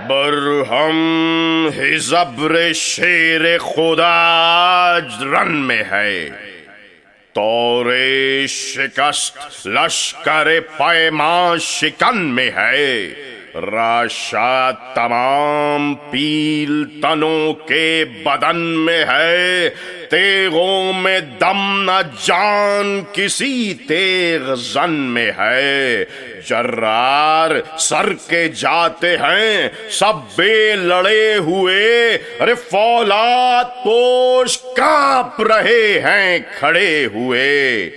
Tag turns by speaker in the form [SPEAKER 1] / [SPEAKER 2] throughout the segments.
[SPEAKER 1] برہم ہزبر شیر خدا رن میں ہے، طور شکست لشکر پیمان شکن میں ہے، راشا تمام پیل تنوں کے بدن میں ہے، تیغوں میں دم نہ جان کسی تیغ زن میں ہے، جرار سر کے جاتے ہیں سب بے لڑے ہوئے، ارے فولاد پوش کانپ رہے ہیں کھڑے ہوئے،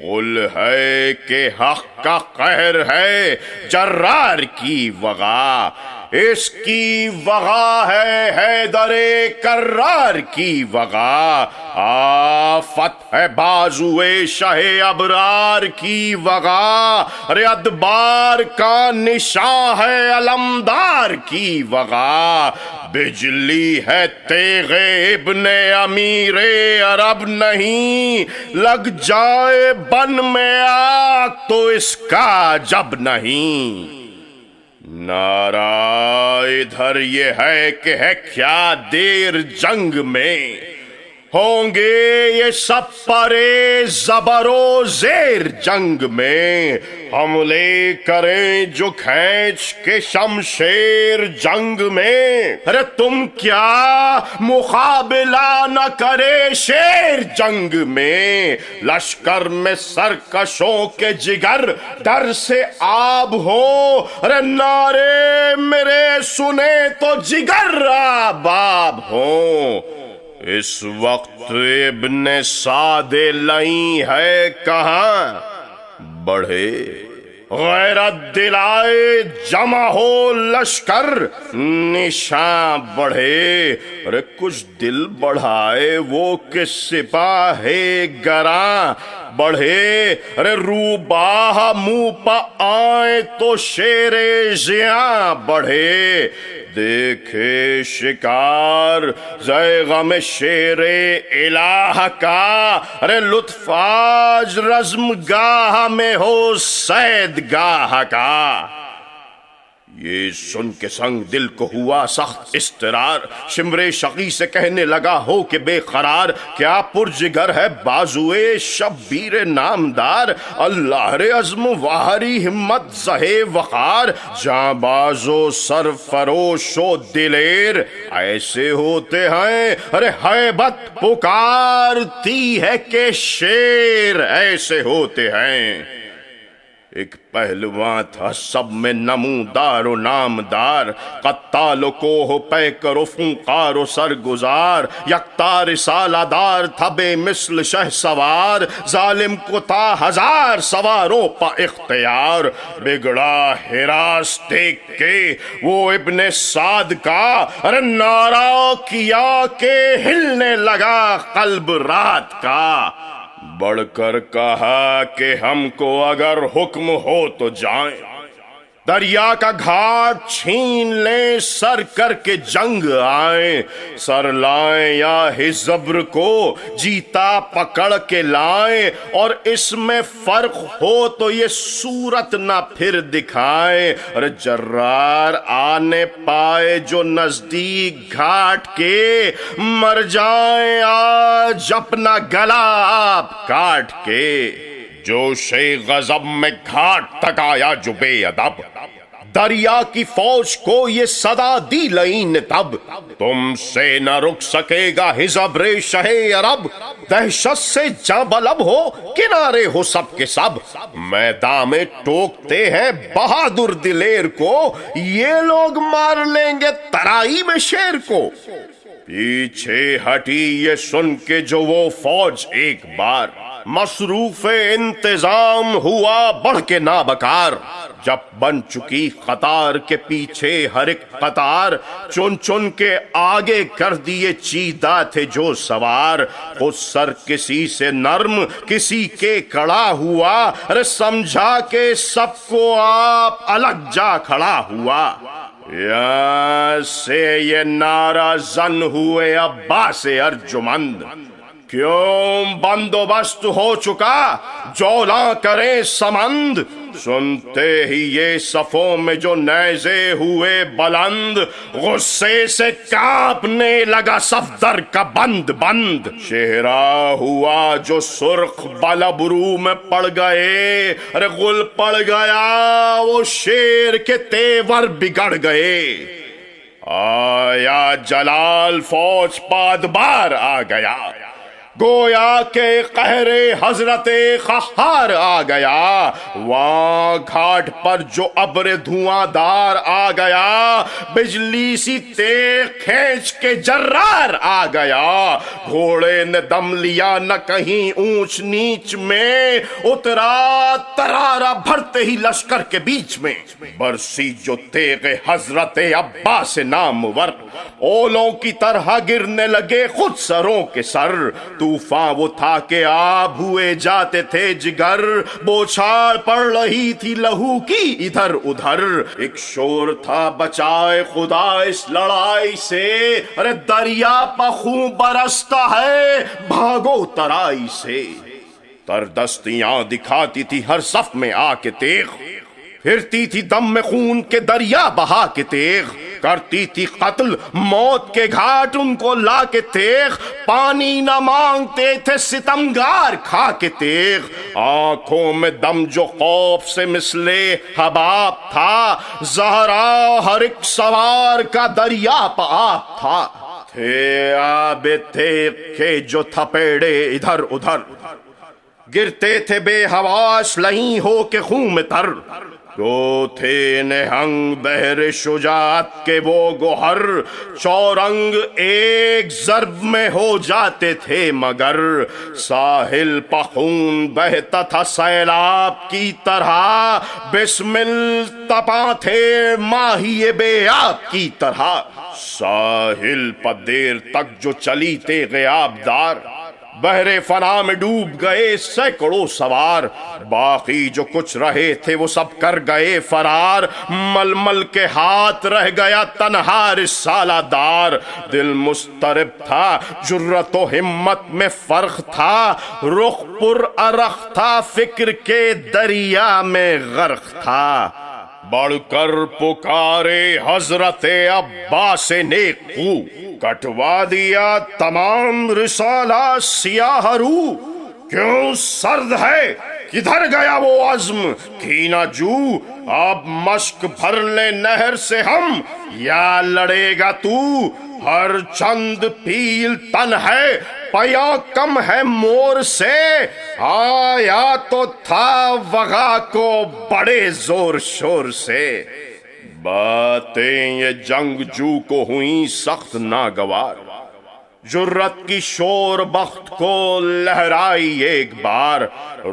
[SPEAKER 1] غل ہے کہ حق کا قہر ہے جرار کی وغا، اس کی وغا ہے حیدر کرار کی وغا، آفت ہے بازوئے شہ ابرار کی وغا، ارے ادبار کا نشاں ہے علمدار کی وغا، بجلی ہے تیغ ابن امیر عرب نہیں، لگ جائے بن میں آگ تو اس کا جب نہیں، نعرہ ادھر یہ ہے کہ ہے کیا دیر جنگ میں، ہوں گے یہ سب پرے زبر و زیر جنگ میں، حملے کریں جو کھینچ کے شمشیر جنگ میں، ارے تم کیا مقابلہ نہ کرے شیر جنگ میں، لشکر میں سرکشوں کے جگر در سے آب ہو، ارے نعرے میرے سنے تو جگر آب آب ہوں، اس وقت ابن سعد لئی ہے کہاں بڑھے، غیرت دلائے جمع ہو لشکر نشاں بڑھے، ارے کچھ دل بڑھائے وہ کہ سپاہی گراں بڑھے، ارے روباہ منہ پہ آئے تو شیر زیاں بڑھے، دیکھے شکار زے غم شیر الہ کا، ارے لطف آج رزم گاہ میں ہو صید گاہ کا، یہ سن کے سنگ دل کو ہوا سخت اضطرار، شمر شقی سے کہنے لگا ہو کہ بے قرار، کیا پرجگر ہے بازوئے شبیر نامدار، اللہ رے عزم واہری ہمت زہے وقار، جاں بازو سرفروش و دلیر ایسے ہوتے ہیں، ارے حیبت پکارتی ہے کہ شیر ایسے ہوتے ہیں، ایک پہلوان تھا سب میں نمودار و نامدار، قتال و کوہ پیکر و فنکار و سرگزار، یکتا رسالہ دار تھا بے مثل شہ سوار، ظالم کو تا ہزار سواروں پا اختیار، بگڑا ہراس دیکھ کے وہ ابن سعد کا، ارے نعرہ کیا کہ ہلنے لگا قلب رات کا، بڑھ کر کہا کہ ہم کو اگر حکم ہو تو جائیں، دریا کا گھاٹ چھین لیں سر کر کے جنگ آئیں، سر لائیں یا ہزبر کو جیتا پکڑ کے لائیں، اور اس میں فرق ہو تو یہ صورت نہ پھر دکھائیں، اور جرار آنے پائے جو نزدیک گھاٹ کے، مر جائیں آج اپنا گلا آپ کاٹ کے، جوش غضب میں گھاٹ تک آیا جو بے ادب، دریا کی فوج کو یہ صدا دی لئین تب، تم سے نہ رک سکے گا ہزبر شہ عرب، دہشت سے جاں بلب ہو کنارے ہو سب کے سب، میدان میں ٹوکتے ہیں بہادر دلیر کو، یہ لوگ مار لیں گے ترائی میں شیر کو، پیچھے ہٹی یہ سن کے جو وہ فوج ایک بار، مصروف انتظام ہوا بڑھ کے نابکار، جب بن چکی قطار کے پیچھے ہر ایک قطار، چن چن کے آگے کر دیے چیدہ تھے جو سوار، خود سر کسی سے نرم کسی کے کڑا ہوا، ارے سمجھا کہ سب کو آپ الگ جا کھڑا ہوا، یہاں سے یہ نعرہ زن ہوئے عباس ارجمند، کیوں بندوبست ہو چکا جولاں کریں سمند، سنتے ہی یہ صفوں میں جو نیزے ہوئے بلند، غصے سے کانپنے لگا صفدر کا بند بند، چہرہ ہوا جو سرخ بلبرو میں پڑ گئے، ارے غل پڑ گیا وہ شیر کے تیور بگڑ گئے، آیا جلال فوج پادبار آ گیا، گویا کہ قہر حضرت قہار آ گیا، وہاں گھاٹ پر جو ابر دھواں دار آ گیا، بجلی سی تیغ کھینچ کے جرار آ گیا، گھوڑے نے دم لیا نہ کہیں اونچ نیچ میں، اترا ترارا بھرتے ہی لشکر کے بیچ میں، برسی جو تیغ حضرت عباس نامور، اولوں کی طرح گرنے لگے خود سروں کے سر، طوفان وہ تھا کہ آب ہوئے جاتے تھے جگر، بوچھاڑ پڑ رہی تھی لہو کی ادھر ادھر، ایک شور تھا بچائے خدا اس لڑائی سے، ارے دریا پا خون برستا ہے بھاگو ترائی سے، تردستیاں دکھاتی تھی ہر صف میں آ کے تیغ، پھرتی تھی دم میں خون کے دریا بہا کے تیغ، کرتی تھی قتل موت کے گھاٹ ان کو لا کے تیغ، پانی نہ مانگتے تھے ستمگار کھا کے تیغ، آنکھوں میں دم جو خوف سے مثلے حباب تھا، زہرا ہر ایک سوار کا دریا پا آپ تھا، تھے آب تیغ کے جو تھپیڑے ادھر ادھر، گرتے تھے بے حواس لہیں ہو کے خون میں تر، تو تھے نہنگ بحر شجاعت کے وہ گوہر، چورنگ ایک ضرب میں ہو جاتے تھے مگر، ساحل پہ خون بہتا تھا سیلاب کی طرح، بسمل تپاں تھے ماہی بے آب کی طرح، ساحل پہ دیر تک جو چلی تیغ آبدار، بحر فنا میں ڈوب گئے سینکڑوں سوار، باقی جو کچھ رہے تھے وہ سب کر گئے فرار، ململ کے ہاتھ رہ گیا تنہا رسالہ دار، دل مضطرب تھا جرت و ہمت میں فرق تھا، رخ پر ارخ تھا فکر کے دریا میں غرق تھا، بڑھ کر پکارے حضرت عباس نیک خو، کٹوا دیا تمام رسالہ سیاہ رو، کیوں سرد ہے کدھر گیا وہ عزم کینا جو، اب مشک بھر لے نہر سے ہم یا لڑے گا تو، ہر چند پیل تن ہے پیا کم ہے مور سے، آیا تو تھا وغا کو بڑے زور شور سے، باتیں یہ جنگجو کو ہوئیں سخت ناگوار، جرت کی شور بخت کو لہرائی ایک بار،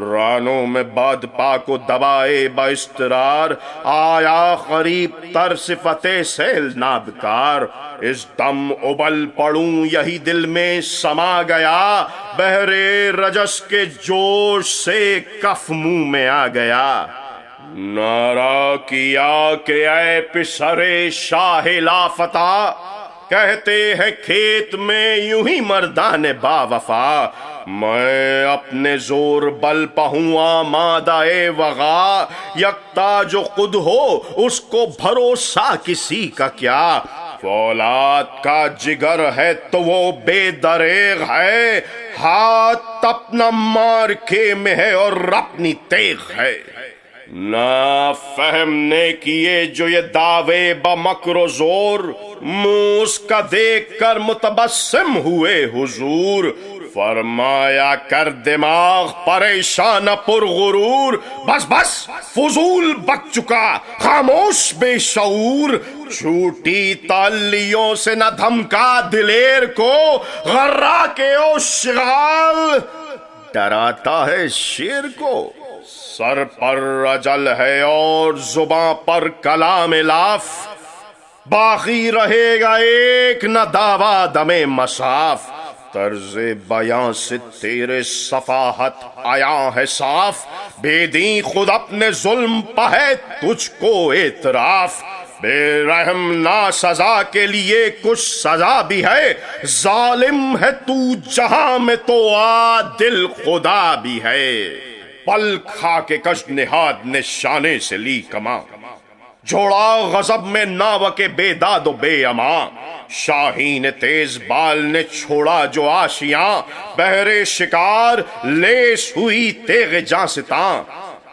[SPEAKER 1] رانوں میں بادپا کو دبائے باسترار، آیا قریب تر صفت سیل نابکار، اس دم ابل پڑوں یہی دل میں سما گیا، بحر رجس کے جوش سے کف منہ میں آ گیا، نعرہ کیا کہ اے پسر شاہ لافتہ، کہتے ہیں کھیت میں یوں ہی مردان با وفا، میں اپنے زور بل پہوں آمادہ وغا، یکتا جو خود ہو اس کو بھروسہ کسی کا کیا، فولاد کا جگر ہے تو وہ بے دریغ ہے، ہاتھ اپنا مار کے میں ہے اور اپنی تیغ ہے، نا فہم نے کیے جو یہ دعوے بمکر و زور، موس کا دیکھ کر متبسم ہوئے حضور، فرمایا کر دماغ پریشان پر غرور، بس بس فضول بک چکا خاموش بے شعور، چھوٹی تالیوں سے نہ دھمکا دلیر کو، غرہ کے او شغال ڈراتا ہے شیر کو، سر پر اجل ہے اور زباں پر کلام لاف، باقی رہے گا ایک نہ دعویٰ دم مصاف، طرز بیاں سے تیرے صفاحت آیا ہے صاف، بے دین خود اپنے ظلم پہ ہے تجھ کو اعتراف، بے رحم نا سزا کے لیے کچھ سزا بھی ہے، ظالم ہے تو جہاں میں تو عادل خدا بھی ہے۔ پل کھا کے کش نہاد نے شانے سے لی کما، جھوڑا غضب میں ناو کے بے داد و بے اما۔ شاہین تیز بال نے چھوڑا جو آشیاں، بہرے شکار لیس ہوئی تیغ جانستاں۔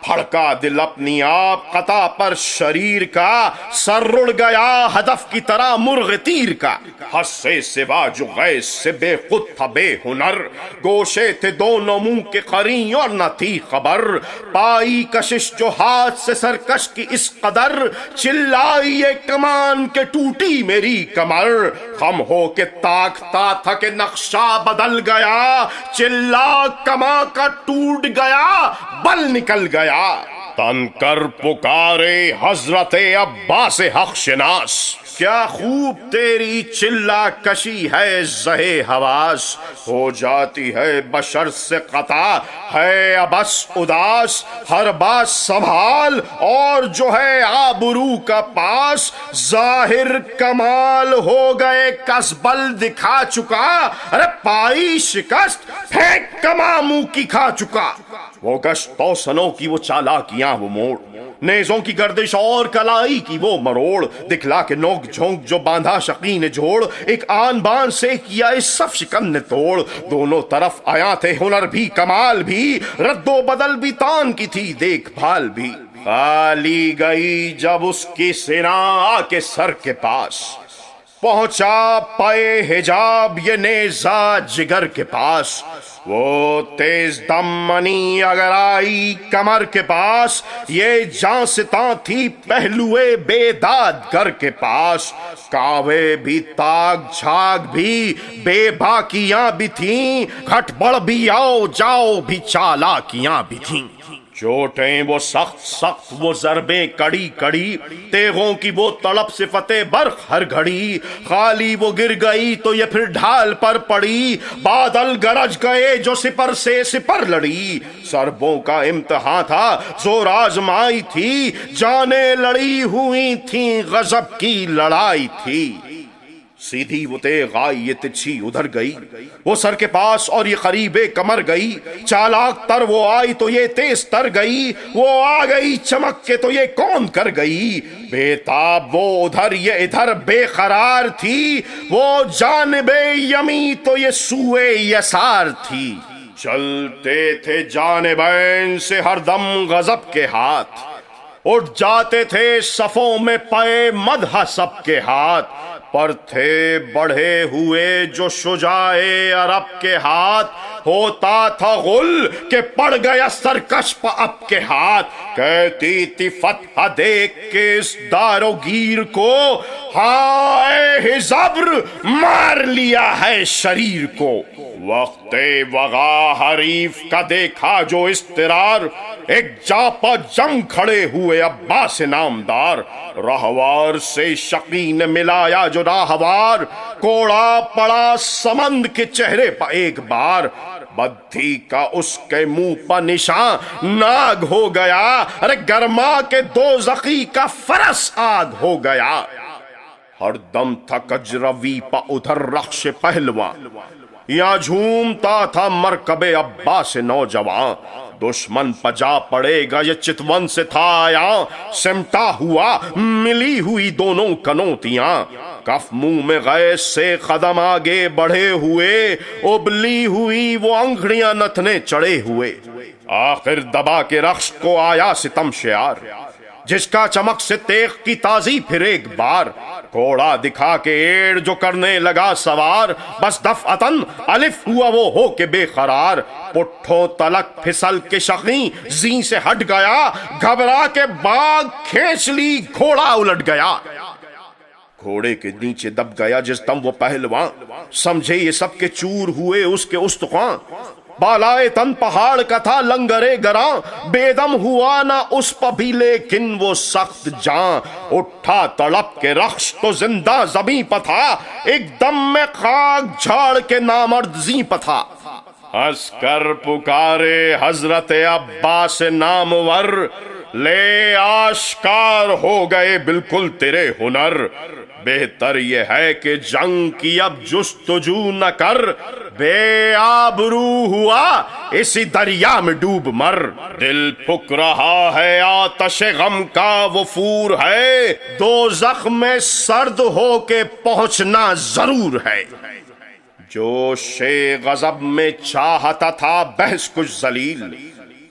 [SPEAKER 1] پھڑکا دل اپنی آپ قطع پر شریر کا، سر رڑ گیا ہدف کی طرح مرغ تیر کا۔ حسے سوا جو غیظ سے بے خود تھا بے ہنر، گوشے تھے دونوں منہ کے قرین اور نہ تھی خبر۔ پائی کشش جو ہاتھ سے سرکش کی اس قدر، چلائی یہ کمان کے ٹوٹی میری کمر۔ خم ہو کے تاکتا تھا کہ نقشہ بدل گیا، چلا کما کا ٹوٹ گیا بل نکل گیا۔ تن کر پکارے حضرت عباس حق شناس، کیا خوب تیری چلا کشی ہے زہے حواس۔ ہو جاتی ہے بشر سے قطع ہے ابس اداس، ہر بات سنبھال اور جو ہے آبرو کا پاس۔ ظاہر کمال ہو گئے کسبل دکھا چکا، ارے پائی شکست پھینک کما منہ کی کھا چکا۔ وہ گشت توسنوں کی وہ چالاکیاں وہ موڑ، نیزوں کی گردش اور کلائی کی وہ مروڑ۔ دکھلا کے نوک جھونک جو باندھا شقی نے جوڑ، ایک آن بان سے کیا اس صف شکن نے توڑ۔ دونوں طرف آیا تھے ہنر بھی کمال بھی، رد و بدل بھی تان کی تھی دیکھ بھال بھی۔ خالی گئی جب اس کی سینہ آ کے سر کے پاس، پہنچا پائے حجاب یہ نیزہ جگر کے پاس۔ وہ تیز دم منی اگر آئی کمر کے پاس، یہ جانستاں تھی پہلوئے بے داد گر کے پاس۔ کاوے بھی تاگ جھاگ بھی بے باکیاں بھی تھیں، گھٹ بڑھ بھی آؤ جاؤ بھی چالاکیاں بھی تھیں۔ چوٹیں وہ سخت سخت وہ ضربیں کڑی کڑی، تیغوں کی وہ تڑپ صفتیں برق ہر گھڑی۔ خالی وہ گر گئی تو یہ پھر ڈھال پر پڑی، بادل گرج گئے جو سپر سے سپر لڑی۔ سربوں کا امتحان تھا زور آزمائی تھی، جانیں لڑی ہوئی تھیں غضب کی لڑائی تھی۔ سیدھی وہ تیغ آئی یہ تچھی ادھر گئی، وہ سر کے پاس اور یہ قریب کمر گئی۔ چالاک تر وہ آئی تو یہ تیز تر گئی، وہ آ گئی چمک کے تو یہ کون کر گئی۔ بے تاب وہ ادھر یہ ادھر بے قرار تھی، وہ جانب یمیں تو یہ سوئے یسار تھی۔ چلتے تھے جانبین سے ہر دم غضب کے ہاتھ، اٹھ جاتے تھے صفوں میں پائے مدح سب کے ہاتھ۔ پر تھے بڑھے ہوئے جو شجاعے عرب کے ہاتھ، ہوتا تھا غل کہ پڑ گیا سرکش پا اب کے ہاتھ۔ کہتی تھی فتح دیکھ کے اس دار و گیر کو، ہائے زبر مار لیا ہے شریر کو۔ وقت وغا حریف کا دیکھا جو استرار، ایک جاپا جنگ کھڑے ہوئے عباس نامدار۔ راہوار سے شقی نے ملایا جو راہوار، کوڑا پڑا سمند کے چہرے پہ ایک بار۔ بدھی کا اس کے منہ پہ نشان ناگ ہو گیا، ارے گرما کے دوزخی کا فرس آگ ہو گیا۔ ہر دم تھا کجروی پا ادھر رخش پہلوان، یہاں جھومتا تھا مرکب عباس نوجوان۔ دشمن پجا پڑے گا یہ چتون سے تھا آیا، سمٹا ہوا ملی ہوئی دونوں کنوتیاں۔ کف منہ میں غیظ سے قدم آگے بڑھے ہوئے، ابلی ہوئی وہ انگڑیاں نتنے چڑھے ہوئے۔ آخر دبا کے رخش کو آیا ستم شیار، جس کا چمک سے تیغ کی تازی پھر ایک بار۔ گھوڑا دکھا کے ایڑ جو کرنے لگا سوار، بس دفعتاً الف ہوا وہ ہو کے بے قرار۔ پٹھوں تلک پھسل کے شقی زین سے ہٹ گیا، گھبرا کے باغ کھینچ لی گھوڑا الٹ گیا۔ گھوڑے کے نیچے دب گیا جس دم وہ پہلوان، سمجھے یہ سب کے چور ہوئے اس کے استخوان۔ بالائے تن پہاڑ کا تھا لنگرے گراں، بے دم ہوا نہ اس پہ بھی لیکن وہ سخت جاں۔ اٹھا تڑپ کے رخش تو زندہ زمیں پہ تھا، ایک دم میں خاک جھاڑ کے نامرد زیں پہ تھا۔ ہنس کر پکارے حضرت عباس نامور، لے آشکار ہو گئے بالکل تیرے ہنر، بہتر یہ ہے کہ جنگ کی اب جستجو نہ کر، بے آبرو ہوا اسی دریا میں ڈوب مر، دل پھک رہا ہے آتش غم کا وفور ہے، دوزخ میں سرد ہو کے پہنچنا ضرور ہے، جوش غضب میں چاہتا تھا بحث کچھ ذلیل،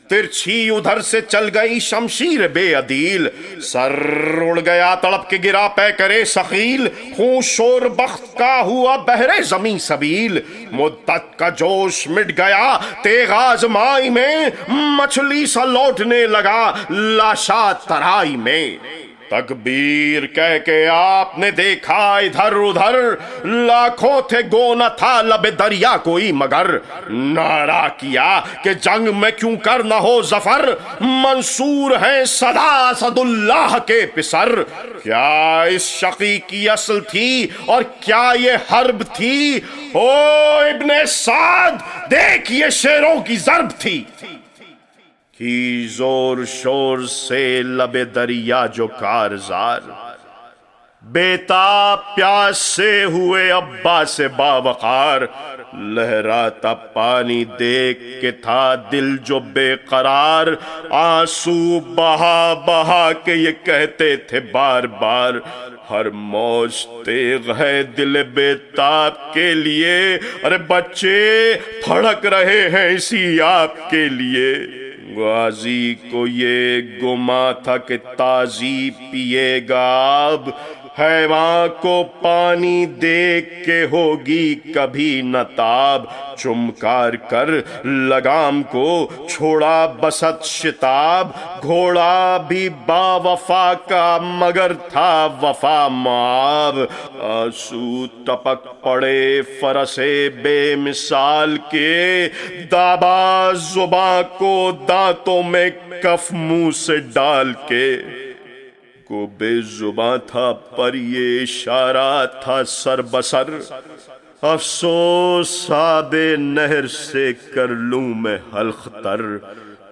[SPEAKER 1] ترچھی ادھر سے چل گئی شمشیر بے عدیل، سر اڑ گیا تڑپ کے گرا پے کرے ثقیل، خون شور بخت کا ہوا بحر زمیں سبیل، مدت کا جوش مٹ گیا تیغ آزمائی میں، مچھلی سا لوٹنے لگا لاشا ترائی میں، تکبیر کہہ کے آپ نے دیکھا ادھر ادھر، لاکھوں تھے گو نہ تھا لب دریا کوئی مگر، نعرہ کیا کہ جنگ میں کیوں کر نہ ہو ظفر، منصور ہیں صدا اسد اللہ کے پسر، کیا اس شقی کی اصل تھی اور کیا یہ حرب تھی، او ابن سعد دیکھ یہ شیروں کی ضرب تھی، کی زور شور سے لب دریا جو کارزار، بیتاب پیاس سے ہوئے ابا سے باوقار، لہراتا پانی دیکھ کے تھا دل جو بے قرار، آنسو بہا بہا کے یہ کہتے تھے بار بار، ہر موج تیغ ہے دل بیتاب کے لیے، ارے بچے پھڑک رہے ہیں اسی آپ کے لیے، غازی کو یہ گما تھا کہ تازی پیے گا آب، حیوان کو پانی دیکھ کے ہوگی کبھی نہ تاب، چمکار کر لگام کو چھوڑا بسط شتاب، گھوڑا بھی با وفا کا مگر تھا وفا مآب، آنسو ٹپک پڑے فرس بے مثال کے، دابا زباں کو دانتوں میں کف منہ سے ڈال کے، کو بے زباں تھا پر یہ اشارہ تھا سر بسر، افسوس آب نہر سے کر لوں میں حلق تر،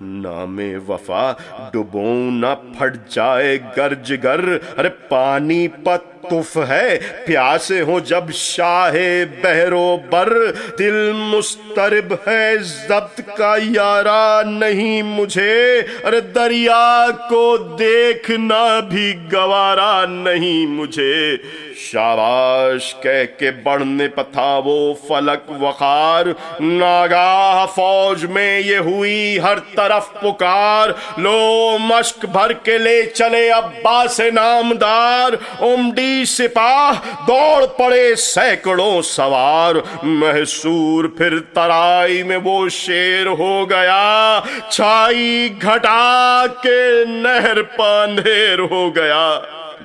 [SPEAKER 1] نام وفا ڈبوں نہ پھٹ جائے گرج گر، ارے پانی پت تف ہے پیاسے ہوں جب شاہ بحر و بر، دل مسترب ہے ضبط کا یارا نہیں مجھے، ارے دریا کو دیکھنا بھی گوارا نہیں مجھے، شاباش کہہ کے بڑھنے پتھا وہ فلک وقار، ناگاہ فوج میں یہ ہوئی ہر طرف پکار، لو مشک بھر کے لے چلے عباس نامدار، عمڈی سپاہ دوڑ پڑے سینکڑوں سوار، محصور پھر ترائی میں وہ شیر ہو گیا، چھائی گھٹا کے نہر پاندھیر ہو گیا،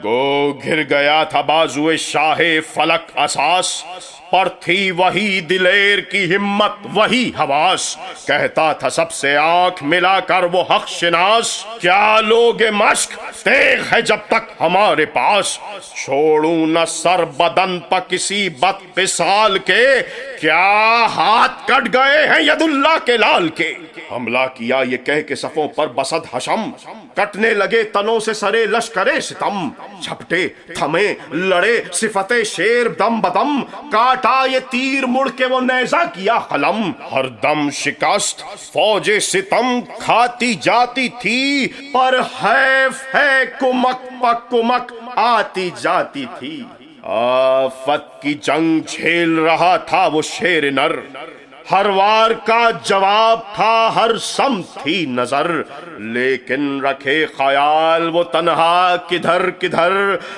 [SPEAKER 1] گو گر گیا تھا بازوئے شاہ فلک اساس، پر تھی وہی دلیر کی ہمت وہی حواس، کہتا تھا سب سے آنکھ ملا کر وہ حق شناس، کیا لوگ مشک تیغ ہے جب تک ہمارے پاس، چھوڑوں نہ سر بدن پا کسی بد پسال کے، کیا ہاتھ کٹ گئے ہیں ید اللہ کے لال کے، حملہ کیا یہ کہہ کے صفوں پر بسد حشم، کٹنے لگے تنوں سے سرے لشکرے ستم، جھپٹے تھمے لڑے صفت شیر دم بدم، کاٹا یہ تیر مڑ کے وہ نیزہ کیا قلم، ہر دم شکست فوج ستم کھاتی جاتی تھی، پر حیف ہے کمک پا کمک آتی جاتی تھی، آفت کی جنگ جھیل رہا تھا وہ شیر نر، ہر وار کا جواب تھا ہر سمت تھی نظر، لیکن رکھے خیال وہ تنہا کدھر کدھر،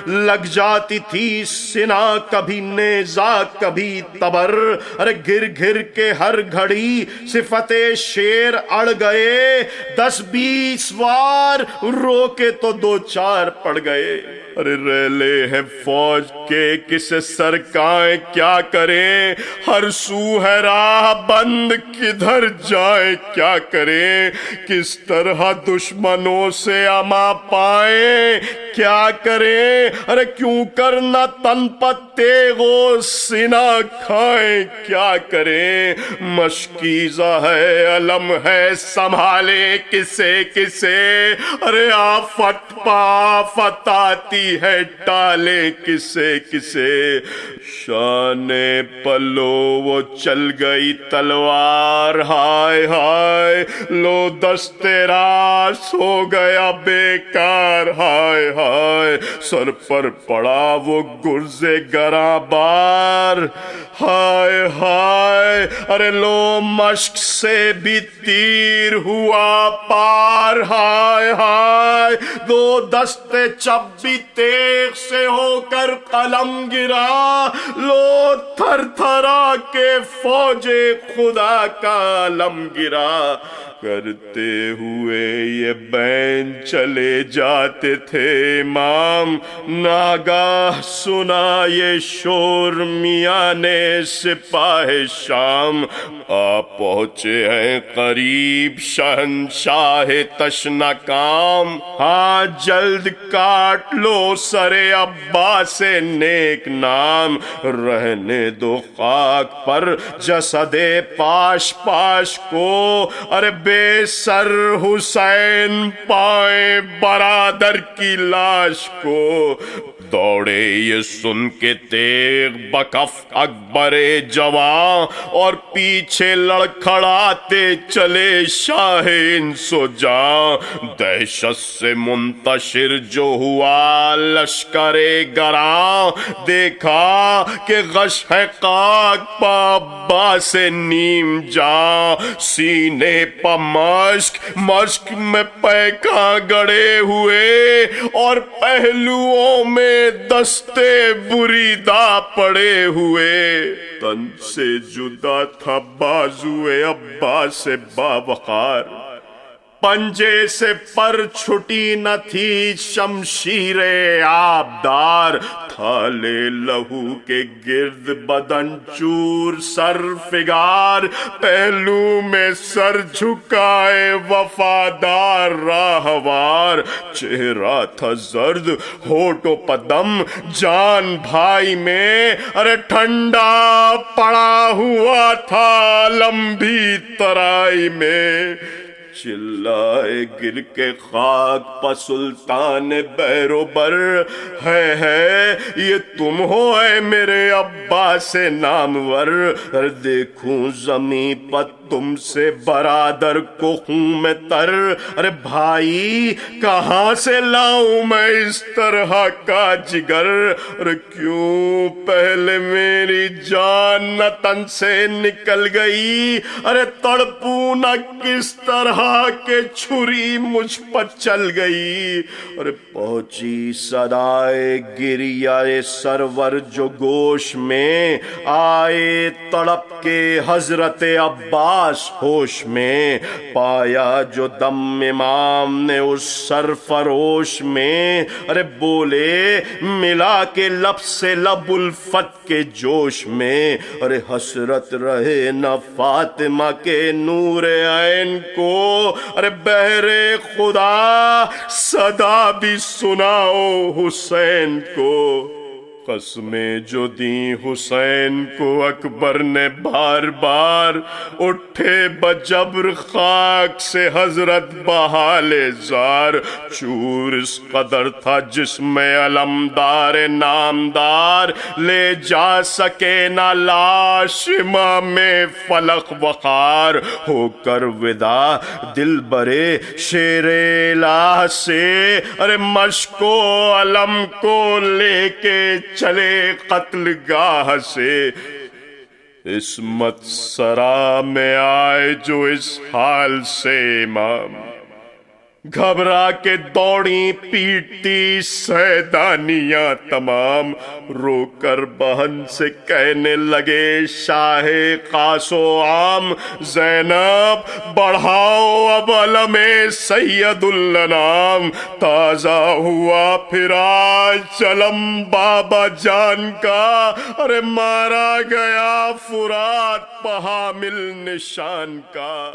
[SPEAKER 1] لگ جاتی تھی سنا کبھی نیزہ کبھی تبر، ارے گر گر کے ہر گھڑی صفت شیر اڑ گئے، 10-20 وار روکے تو 2-4 پڑ گئے، ارے ریلے ہیں فوج کے کسے سرکائیں کیا کریں، ہر سو ہے راہ بند کدھر جائے کیا کریں، کس طرح دشمنوں سے اما پائیں کیا کریں، ارے کیوں کرنا تن پتے گو سینہ کھائیں، کیا کریں، مشکیزہ ہے علم ہے سنبھالے کسے کسے، ارے آفت پا آفت آتی ہے ٹالے کسے کسے، شان پلو وہ چل گئی تلوار، ہائے ہائے لو دست راس ہو گیا بیکار، ہائے ہائے سر پر پڑا وہ گرز گراں بار، ہائے ہائے ارے لو مشق سے بھی تیر ہوا پار، ہائے ہائے دو دست چپ بھی تیغ سے ہو کر قلم گرا، لو تھر تھرا کے فوج خدا کا علم گرا، کرتے ہوئے یہ بین چلے جاتے تھے امام، ناگاہ سنا یہ شور میاں نے سپاہ شام، آ پہنچے ہیں قریب شہنشاہ تشنہ کام، ہاں جلد کاٹ لو سر عباس نیک نام، رہنے دو خاک پر جسد پاش پاش کو، ارے بے سر حسین پائیں برادر کی لاش کو، دوڑے یہ سن کے تیغ بکف اکبر جواں، اور پیچھے لڑکھڑاتے چلے شاہ انس و جاں، دہشت سے منتشر جو ہوا لشکر گراں، دیکھا کہ غش ہے خاک پا عباس نیم جاں، سینے پا مشک مشک میں پیکاں گڑے ہوئے، اور پہلوؤں میں دستے بریدہ پڑے ہوئے، تن سے جدا تھا بازوئے عباس باوقار، پنجے سے پر چھٹی نہ تھی شمشیر آبدار، تھالے لہو کے گرد بدن چور سر فگار، پہلو میں سر جھکائے وفادار راہوار، چہرہ تھا زرد ہونٹ و پدم جان بھائی میں، ارے ٹھنڈا پڑا ہوا تھا لمبی ترائی میں، چلائے گر کے خاک پا سلطان بیروبر، ہے یہ تم ہو اے میرے عباس نامور، دیکھوں زمین پر تم سے برادر کو ہوں میں تر، ارے بھائی کہاں سے لاؤں میں اس طرح کا جگر، ارے کیوں پہلے میری جان نہ تن سے نکل گئی، ارے تڑپوں نہ کس طرح کہ چھری مجھ پر چل گئی، اور پہنچی صدائے گریہ سرور جو گوش میں، آئے تڑپ کے حضرت عباس ہوش میں، پایا جو دم امام نے اس سرفروش میں، ارے بولے ملا کے لب سے لب الفت کے جوش میں، ارے حسرت رہے نہ فاطمہ کے نور عین کو، ارے بہر خدا صدا بھی سناؤ حسین کو، قسمیں جو دیں حسین کو اکبر نے بار بار، اٹھے بجبر خاک سے حضرت بحال زار، چور اس قدر تھا جسم علمدار نامدار، لے جا سکے نہ لاش امام فلق وقار، ہو کر ودا دل برے شیر الہ سے، ارے مشک و علم کو لے کے چلے قتل گاہ سے، عصمت سرا میں آئے جو اس حال سے امام، گھبرا کے دوڑی پیٹتی سیدانیاں تمام، رو کر بہن سے کہنے لگے شاہ خاص و عام، زینب بڑھاؤ اب علم سید الانام، تازہ ہوا پھر آج علم بابا جان کا، ارے مارا گیا فرات پہ حامل نشان کا،